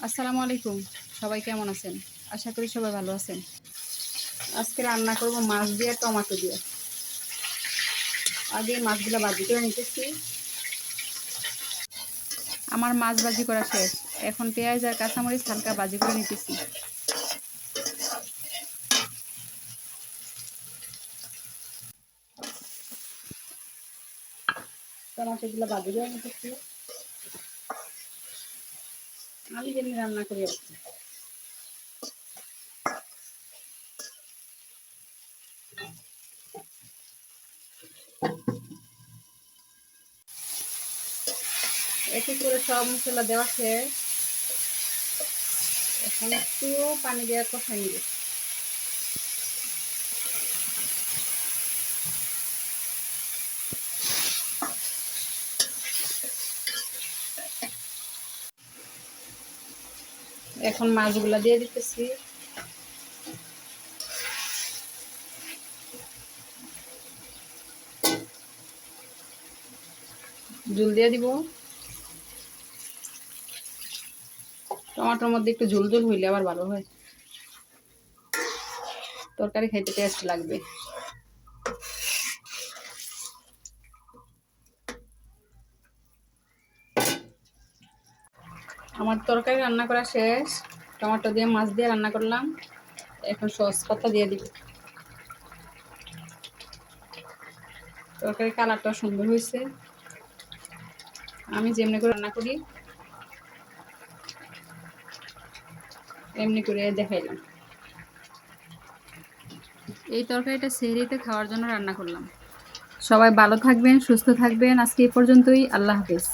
আসসালামু আলাইকুম। সবাই কেমন আছেন? আশা করি সবাই ভালো আছেন। আজকে রান্না করব মাছ দিয়ে টমেটো দিয়ে। আগে মাছগুলো ভাজি করে নিতেছি। আমার মাছ ভাজি করা শেষ। এখন পেঁয়াজ আর কাঁচামরিচ হালকা ভাজি করে নিতেছি। টমেটোগুলো ভাজি করে নিতেছি। আমি যেমনি রান্না করি আর কি। একই করে সব মশলা দেওয়া শেষ। এখন একটু পানি দিয়ে কষাই নিব। এখন মাছগুলো দিয়ে দিতেছি। ঝোল দিয়ে দিব। টমেটোর মধ্যে একটু ঝোল ঝোল হইলে আবার ভালো হয়, তরকারি খাইতে টেস্ট লাগবে। আমার তরকারি রান্না করা শেষ। টমেটো দিয়ে মাছ দিয়ে রান্না করলাম। এখন সস পাতা দিয়ে দিব। তরকারি কালারটা সুন্দর হয়েছে। আমি যেমনি করে রান্না করি এমনি করে দেখাইলাম। এই তরকারিটা সেহরিতে খাওয়ার জন্য রান্না করলাম। সবাই ভালো থাকবেন, সুস্থ থাকবেন। আজকে এই পর্যন্তই। আল্লাহ হাফেজ।